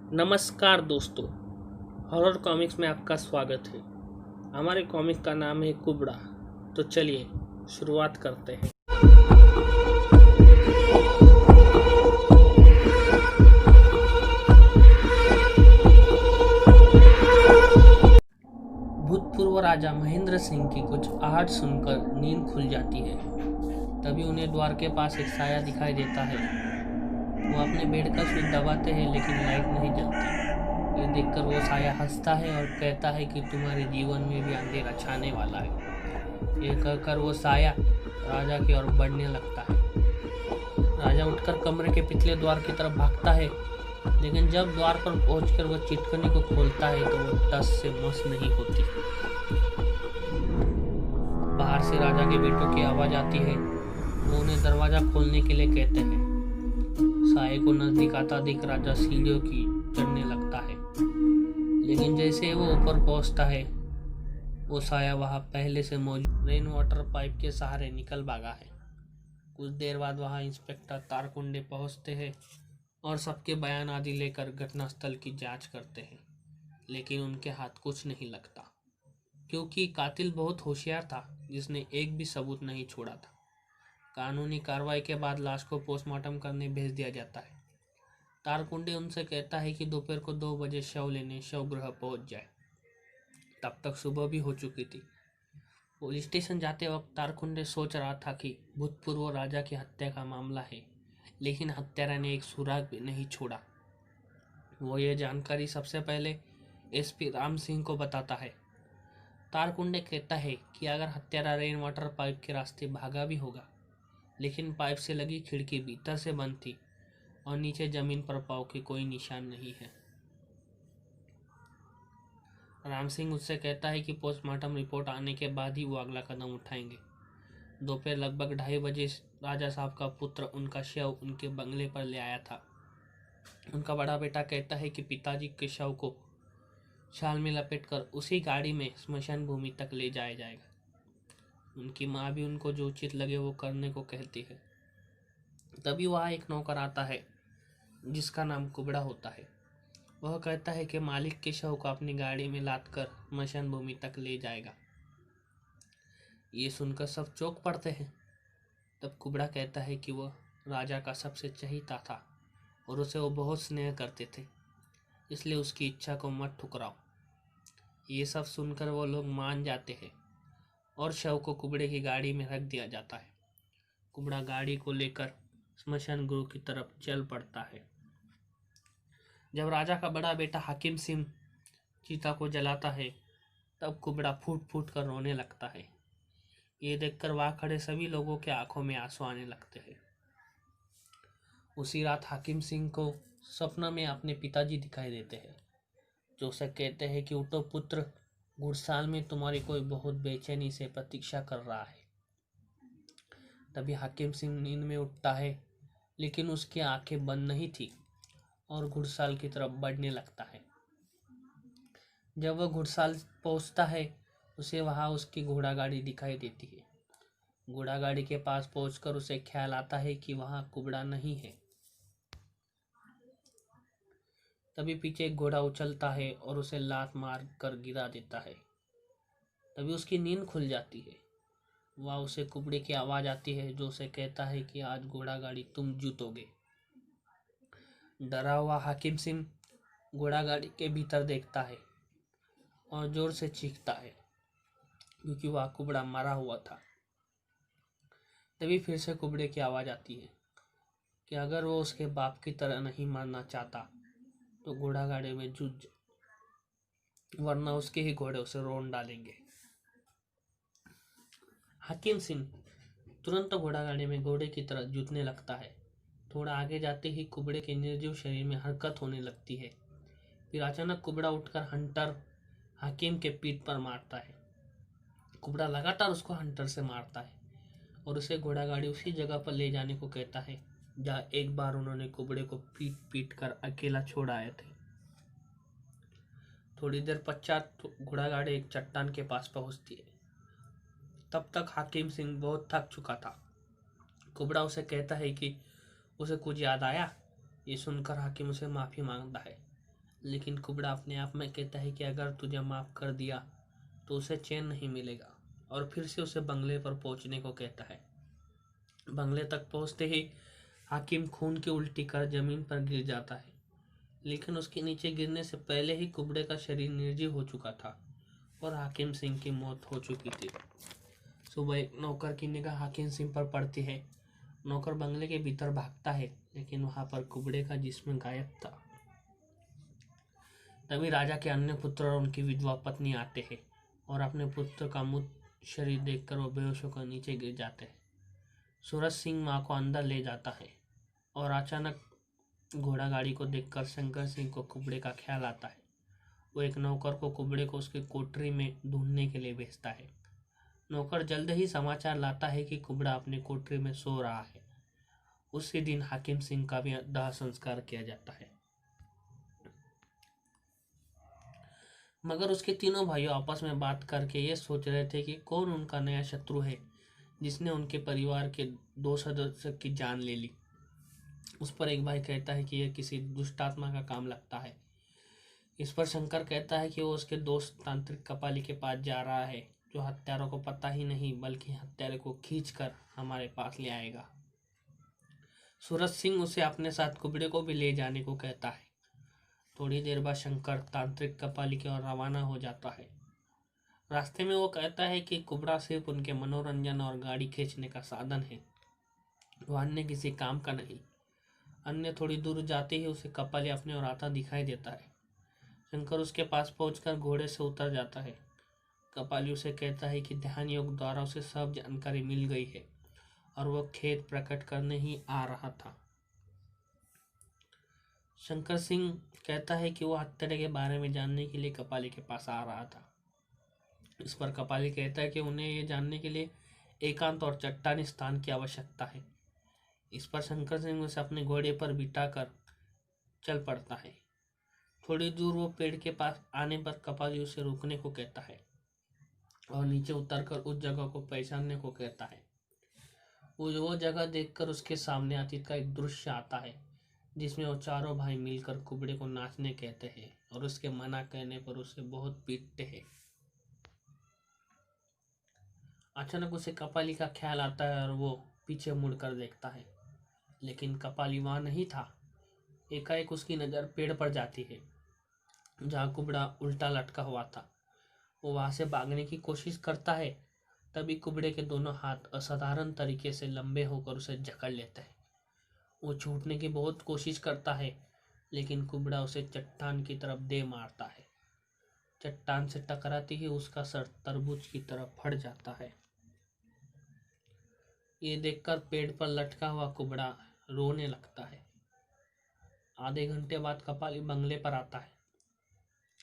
नमस्कार दोस्तों, horror comics में आपका स्वागत है। हमारे कॉमिक का नाम है कुबड़ा। तो चलिए शुरुआत करते हैं। भूतपूर्व राजा महेंद्र सिंह की कुछ आहट सुनकर नींद खुल जाती है। तभी उन्हें द्वार के पास एक साया दिखाई देता है। वो अपने बेड का स्विच दबाते हैं लेकिन लाइट नहीं जलती। ये देखकर वो साया हंसता है और कहता है कि तुम्हारे जीवन में भी अंधेरा छाने वाला है। ये कहकर वो साया राजा की ओर बढ़ने लगता है। राजा उठकर कमरे के पिछले द्वार की तरफ भागता है, लेकिन जब द्वार पर पहुंचकर वो चिटकनी को खोलता है तो वो टस से मस नहीं होती। बाहर से राजा के बेटों की आवाज आती है। वो उन्हें दरवाजा खोलने के लिए कहते हैं। साये को नजदीक आता देख राजा सीढ़ियों की चढ़ने लगता है, लेकिन जैसे वो ऊपर पहुंचता है वो साया वहां पहले से मौजूद रेन वाटर पाइप के सहारे निकल भागा है। कुछ देर बाद वहां इंस्पेक्टर तारकुंडे पहुंचते हैं और सबके बयान आदि लेकर घटनास्थल की जांच करते हैं, लेकिन उनके हाथ कुछ नहीं लगता, क्योंकि कातिल बहुत होशियार था जिसने एक भी सबूत नहीं छोड़ा था। कानूनी कार्रवाई के बाद लाश को पोस्टमार्टम करने भेज दिया जाता है। तारकुंडे उनसे कहता है कि दोपहर को 2 बजे शव लेने शवगृह पहुंच जाए। तब तक सुबह भी हो चुकी थी। पुलिस स्टेशन जाते वक्त तारकुंडे सोच रहा था कि भूतपूर्व राजा की हत्या का मामला है, लेकिन हत्यारा ने एक सुराग भी नहीं छोड़ा। वो ये जानकारी सबसे पहले एसपी राम सिंह को बताता है। तारकुंडे कहता है कि अगर हत्यारा रेन वाटर पाइप के रास्ते भागा भी होगा, लेकिन पाइप से लगी खिड़की भीतर से बंद थी और नीचे जमीन पर पाँव के कोई निशान नहीं है। राम सिंह उससे कहता है कि पोस्टमार्टम रिपोर्ट आने के बाद ही वो अगला कदम उठाएंगे। दोपहर लगभग 2:30 बजे राजा साहब का पुत्र उनका शव उनके बंगले पर ले आया था। उनका बड़ा बेटा कहता है कि पिताजी के शव को शाल में लपेटकर उसी गाड़ी में स्मशान भूमि तक ले जाया जाएगा। उनकी माँ भी उनको जो उचित लगे वो करने को कहती है। तभी वहाँ एक नौकर आता है जिसका नाम कुबड़ा होता है। वह कहता है कि मालिक के शव को अपनी गाड़ी में लाद कर स्मशान भूमि तक ले जाएगा। ये सुनकर सब चौंक पड़ते हैं। तब कुबड़ा कहता है कि वह राजा का सबसे चहीता था और उसे वो बहुत स्नेह करते थे, इसलिए उसकी इच्छा को मत ठुकराओ। ये सब सुनकर वो लोग मान जाते हैं और शव को कुबड़े की गाड़ी में रख दिया जाता है। कुबड़ा गाड़ी को लेकर स्मशान गृह की तरफ चल पड़ता है। जब राजा का बड़ा बेटा हाकिम सिंह चीता को जलाता है, तब कुबड़ा फूट फूट कर रोने लगता है। ये देखकर वहां खड़े सभी लोगों के आंखों में आंसू आने लगते हैं। उसी रात हाकिम सिंह को सपना में अपने पिताजी दिखाई देते हैं, जो उसे कहते हैं कि उठो पुत्र, घुड़साल में तुम्हारी कोई बहुत बेचैनी से प्रतीक्षा कर रहा है। तभी हाकिम सिंह नींद में उठता है, लेकिन उसकी आंखें बंद नहीं थी और घुड़साल की तरफ बढ़ने लगता है। जब वह घुड़साल पहुंचता है, उसे वहां उसकी घोड़ा गाड़ी दिखाई देती है। घोड़ा गाड़ी के पास पहुंचकर उसे ख्याल आता है कि वहां कुबड़ा नहीं है। तभी पीछे एक घोड़ा उछलता है और उसे लात मार कर गिरा देता है। तभी उसकी नींद खुल जाती है। वह उसे कुबड़े की आवाज आती है, जो उसे कहता है कि आज घोड़ा गाड़ी तुम जीतोगे। डरा हुआ हाकिम सिंह घोड़ा गाड़ी के भीतर देखता है और जोर से चीखता है, क्योंकि वह कुबड़ा मरा हुआ था। तभी फिर से कुबड़े की आवाज आती है कि अगर वो उसके बाप की तरह नहीं मरना चाहता तो घोड़ा गाड़ी में जूझ, वरना उसके ही घोड़े उसे रोन डालेंगे। हाकिम सिंह तुरंत घोड़ा गाड़ी में घोड़े की तरह जूझने लगता है। थोड़ा आगे जाते ही कुबड़े के निर्जीव शरीर में हरकत होने लगती है। फिर अचानक कुबड़ा उठकर हंटर हाकिम के पीठ पर मारता है। कुबड़ा लगातार उसको हंटर से मारता है और उसे घोड़ा गाड़ी उसी जगह पर ले जाने को कहता है जहाँ एक बार उन्होंने कुबड़े को पीट पीट कर अकेला छोड़ आए थे। थोड़ी देर पश्चात घोड़ा गाड़ी एक चट्टान के पास पहुंचती है। तब तक हाकिम सिंह बहुत थक चुका था। कुबड़ा उसे कहता है कि उसे कुछ याद आया। ये सुनकर हाकिम उसे माफी मांगता है, लेकिन कुबड़ा अपने आप में कहता है कि अगर तुझे माफ कर दिया तो उसे चैन नहीं मिलेगा, और फिर से उसे बंगले पर पहुंचने को कहता है। बंगले तक पहुंचते ही हाकिम खून की उल्टी कर जमीन पर गिर जाता है, लेकिन उसके नीचे गिरने से पहले ही कुबड़े का शरीर निर्जीव हो चुका था और हाकिम सिंह की मौत हो चुकी थी। सुबह एक नौकर की निगाह हाकिम सिंह पर पड़ती है। नौकर बंगले के भीतर भागता है, लेकिन वहां पर कुबड़े का जिस्म गायब था। तभी राजा के अन्य पुत्र और उनकी विधवा पत्नी आते हैं और अपने पुत्र का मृत शरीर देखकर वो बेहोश होकर नीचे गिर जाते हैं। सूरज सिंह मां को अंदर ले जाता है और अचानक घोड़ा गाड़ी को देखकर शंकर सिंह को कुबड़े का ख्याल आता है। वो एक नौकर को कुबड़े को उसकी कोठरी में ढूंढने के लिए भेजता है। नौकर जल्द ही समाचार लाता है कि कुबड़ा अपने कोठरी में सो रहा है। उसी दिन हाकिम सिंह का भी दाह संस्कार किया जाता है। मगर उसके तीनों भाइयों आपस में बात करके ये सोच रहे थे कि कौन उनका नया शत्रु है जिसने उनके परिवार के 2 सदस्य की जान ले ली। उस पर एक भाई कहता है कि यह किसी दुष्टात्मा का काम लगता है। इस पर शंकर कहता है कि वो उसके दोस्त तांत्रिक कपाली के पास जा रहा है, जो हत्यारों को पता ही नहीं बल्कि हत्यारे को खींचकर हमारे पास ले आएगा। सूरज सिंह उसे अपने साथ कुबड़े को भी ले जाने को कहता है। थोड़ी देर बाद शंकर तांत्रिक कपाली की ओर रवाना हो जाता है। रास्ते में वो कहता है कि कुबड़ा सिर्फ उनके मनोरंजन और गाड़ी खींचने का साधन है, वो अन्य किसी काम का नहीं। अन्य थोड़ी दूर जाते ही उसे कपाली अपने ओर आता दिखाई देता है। शंकर उसके पास पहुंचकर घोड़े से उतर जाता है। कपाली उसे कहता है कि ध्यान योग द्वारा उसे सब जानकारी मिल गई है और वह खेद प्रकट करने ही आ रहा था। शंकर सिंह कहता है कि वह हत्यारे के बारे में जानने के लिए कपाली के पास आ रहा था। इस पर कपाली कहता है कि उन्हें यह जानने के लिए एकांत और चट्टानी स्थान की आवश्यकता है। इस पर शंकर सिंह उसे अपने घोड़े पर बिठाकर चल पड़ता है। थोड़ी दूर वो पेड़ के पास आने पर कपाली उसे रुकने को कहता है और नीचे उतरकर उस जगह को पहचानने को कहता है। वो जगह देखकर उसके सामने अतीत का एक दृश्य आता है, जिसमें वो चारों भाई मिलकर कुबड़े को नाचने कहते हैं और उसके मना कहने पर उसे बहुत पीटते हैं। अचानक उसे कपाली का ख्याल आता है और वो पीछे मुड़कर देखता है, लेकिन कपाली वहां नहीं था। एकाएक उसकी नजर पेड़ पर जाती है जहाँ कुबड़ा उल्टा लटका हुआ था। वो वहां से भागने की कोशिश करता है, तभी कुबड़े के दोनों हाथ असाधारण तरीके से लंबे होकर उसे जकड़ लेते हैं। वो छूटने की बहुत कोशिश करता है, लेकिन कुबड़ा उसे चट्टान की तरफ दे मारता है। चट्टान से टकराते ही उसका सर तरबूज की तरफ फट जाता है। ये देखकर पेड़ पर लटका हुआ कुबड़ा रोने लगता है। आधे घंटे बाद कपाली बंगले पर आता है।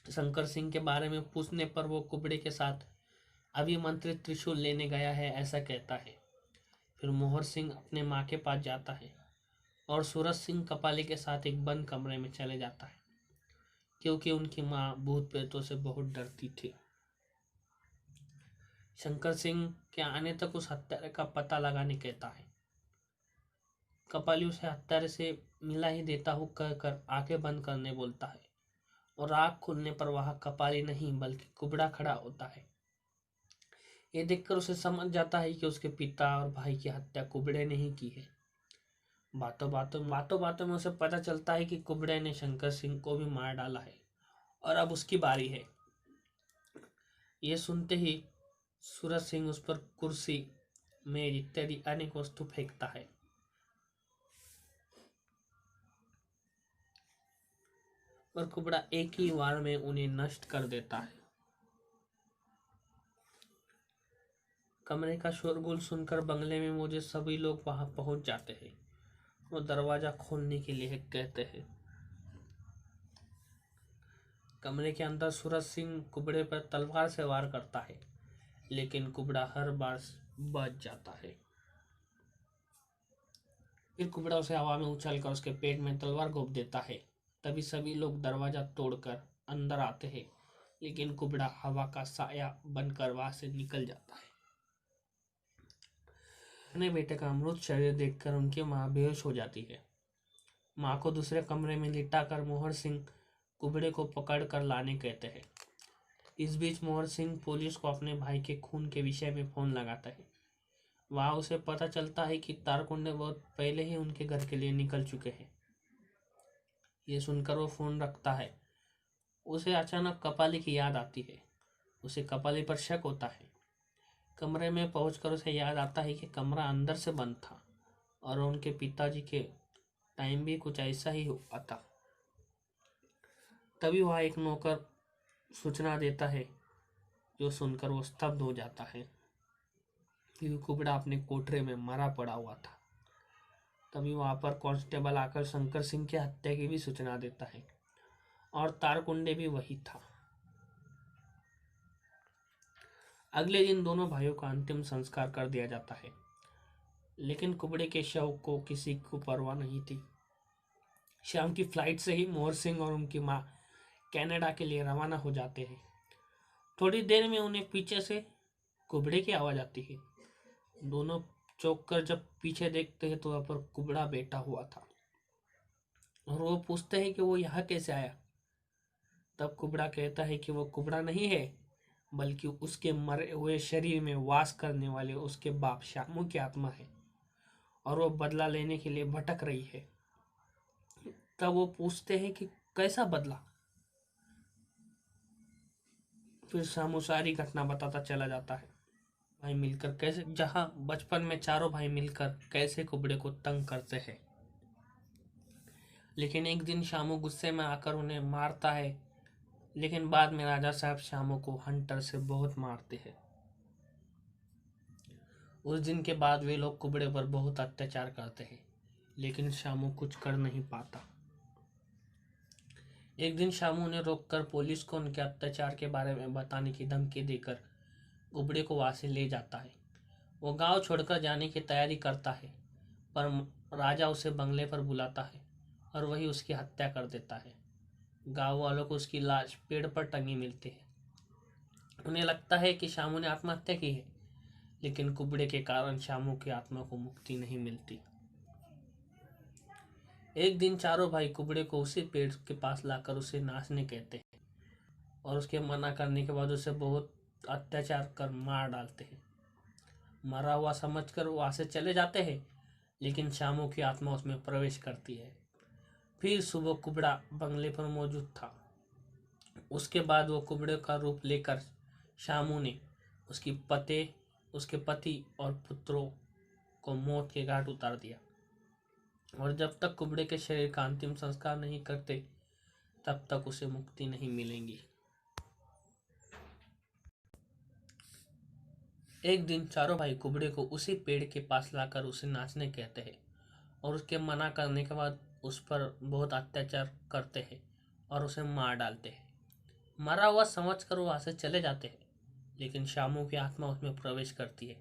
शंकर सिंह के बारे में पूछने पर वो कुबड़े के साथ अभिमंत्रित त्रिशूल लेने गया है ऐसा कहता है। फिर मोहर सिंह अपने माँ के पास जाता है और सूरज सिंह कपाली के साथ एक बंद कमरे में चले जाता है, क्योंकि उनकी माँ भूत प्रेतों से बहुत डरती थी। शंकर सिंह के आने तक उस हत्यारे का पता लगाने कहता है। कपाली उसे हत्यारे से मिला ही देता हूँ कहकर आंखें बंद करने बोलता है और आंख खुलने पर वहां कपाली नहीं बल्कि कुबड़ा खड़ा होता है। ये देखकर उसे समझ जाता है कि उसके पिता और भाई की हत्या कुबड़े ने ही की है। बातों में उसे पता चलता है कि कुबड़े ने शंकर सिंह को भी मार डाला है और अब उसकी बारी है। ये सुनते ही सूरज सिंह उस पर कुर्सी, मेज इत्यादि अनेक वस्तु फेंकता है। और कुबड़ा एक ही वार में उन्हें नष्ट कर देता है। कमरे का शोरगुल सुनकर बंगले में मौजूद सभी लोग वहां पहुंच जाते हैं। वो दरवाजा खोलने के लिए कहते हैं। कमरे के अंदर सूरज सिंह कुबड़े पर तलवार से वार करता है, लेकिन कुबड़ा हर बार बच जाता है। फिर कुबड़ा उसे हवा में उछलकर उसके पेट में तलवार घोंप देता है। तभी सभी लोग दरवाजा तोड़कर अंदर आते हैं, लेकिन कुबड़ा हवा का साया बनकर वहां से निकल जाता है। अपने बेटे का अमृत शरीर देखकर उनकी मां बेहोश हो जाती है। मां को दूसरे कमरे में लिटाकर मोहर सिंह कुबड़े को पकड़ कर लाने कहते हैं। इस बीच मोहर सिंह पुलिस को अपने भाई के खून के विषय में फोन लगाता है। वहाँ उसे पता चलता है कि तारकुंडे बहुत पहले ही उनके घर के लिए निकल चुके हैं। ये सुनकर वो फोन रखता है। उसे अचानक कपाली की याद आती है। उसे कपाली पर शक होता है। कमरे में पहुंचकर उसे याद आता है कि कमरा अंदर से बंद था और उनके पिताजी के टाइम भी कुछ ऐसा ही हुआ था। तभी वहाँ एक नौकर सूचना देता है, जो सुनकर वो स्तब्ध हो जाता है कि कुबड़ा अपने कोठरे में मरा पड़ा हुआ था। तभी वहाँ पर कांस्टेबल आकर शंकर सिंह की हत्या की भी सूचना देता है और तारकुंडे भी वही था। अगले दिन दोनों भाइयों का अंतिम संस्कार कर दिया जाता है, लेकिन कुबड़े के शव को किसी को परवाह नहीं थी। शाम की फ्लाइट से ही मोहर सिंह और उनकी माँ कनाडा के लिए रवाना हो जाते हैं। थोड़ी देर में उन्हें पीछे से कुबड़े की आवाज आती है। दोनों चौंक कर जब पीछे देखते हैं तो वहाँ पर कुबड़ा बैठा हुआ था और वो पूछते हैं कि वो यहाँ कैसे आया। तब कुबड़ा कहता है कि वो कुबड़ा नहीं है, बल्कि उसके मरे हुए शरीर में वास करने वाले उसके बाप श्यामू की आत्मा है और वो बदला लेने के लिए भटक रही है। तब वो पूछते हैं कि कैसा बदला। फिर श्यामू सारी घटना बताता चला जाता है। भाई मिलकर कैसे, जहां बचपन में चारों भाई मिलकर कैसे कुबड़े को तंग करते हैं, लेकिन एक दिन श्यामू गुस्से में आकर उन्हें मारता है। लेकिन बाद में राजा साहब श्यामू को हंटर से बहुत मारते हैं। उस दिन के बाद वे लोग कुबड़े पर बहुत अत्याचार करते हैं, लेकिन श्यामू कुछ कर नहीं पाता। एक दिन श्यामू ने रोककर पुलिस को उनके अत्याचार के बारे में बताने की धमकी देकर कुबड़े को वहां से ले जाता है। वो गांव छोड़कर जाने की तैयारी करता है, पर राजा उसे बंगले पर बुलाता है और वही उसकी हत्या कर देता है। गांव वालों को उसकी लाश पेड़ पर टंगी मिलती है। उन्हें लगता है कि श्यामू ने आत्महत्या की है, लेकिन कुबड़े के कारण श्यामू की आत्मा को मुक्ति नहीं मिलती। एक दिन चारों भाई कुबड़े को उसी पेड़ के पास लाकर उसे नाचने कहते हैं और उसके मना करने के बाद उसे बहुत अत्याचार कर मार डालते हैं। मरा हुआ समझकर वो वहां से चले जाते हैं, लेकिन श्यामू की आत्मा उसमें प्रवेश करती है। फिर सुबह कुबड़ा बंगले पर मौजूद था। उसके बाद वो कुबड़े का रूप लेकर श्यामू ने उसके पति और पुत्रों को मौत के घाट उतार दिया और जब तक कुबड़े के शरीर का अंतिम संस्कार नहीं करते तब तक उसे मुक्ति नहीं मिलेगी। एक दिन चारों भाई कुबड़े को उसी पेड़ के पास लाकर उसे नाचने कहते हैं और उसके मना करने के बाद उस पर बहुत अत्याचार करते हैं और उसे मार डालते हैं। मरा हुआ समझकर वो वहां से चले जाते हैं, लेकिन श्यामू की आत्मा उसमें प्रवेश करती है।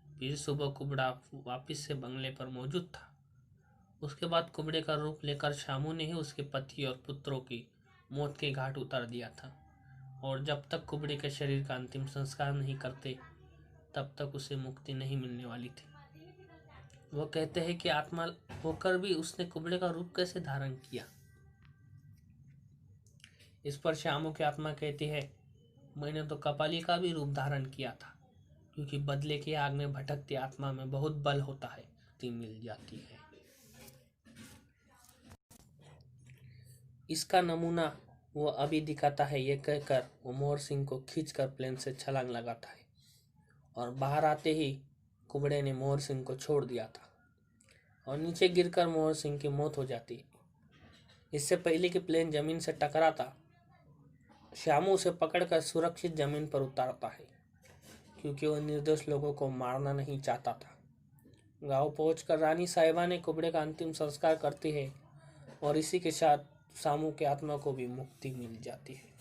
फिर सुबह कुबड़ा वापिस से बंगले पर मौजूद था। उसके बाद कुबड़े का रूप लेकर श्यामू ने ही उसके पति और पुत्रों की मौत के घाट उतार दिया था और जब तक कुबड़े के शरीर का अंतिम संस्कार नहीं करते तब तक उसे मुक्ति नहीं मिलने वाली थी। वो कहते हैं कि आत्मा होकर भी उसने कुबड़े का रूप कैसे धारण किया। इस पर श्यामू की आत्मा कहती है, मैंने तो कपाली का भी रूप धारण किया था, क्योंकि बदले की आग में भटकती आत्मा में बहुत बल होता है, मुक्ति मिल जाती है। इसका नमूना वो अभी दिखाता है। ये कहकर वो मोहर सिंह को खींचकर प्लेन से छलांग लगाता है और बाहर आते ही कुबड़े ने मोहर सिंह को छोड़ दिया था और नीचे गिरकर मोहर सिंह की मौत हो जाती है। इससे पहले कि प्लेन जमीन से टकराता, श्यामू उसे पकड़कर सुरक्षित जमीन पर उतारता है, क्योंकि वह निर्दोष लोगों को मारना नहीं चाहता था। गांव पहुंचकर रानी साहिबा ने कुबड़े का अंतिम संस्कार करती है और इसी के साथ श्यामू की आत्मा को भी मुक्ति मिल जाती है।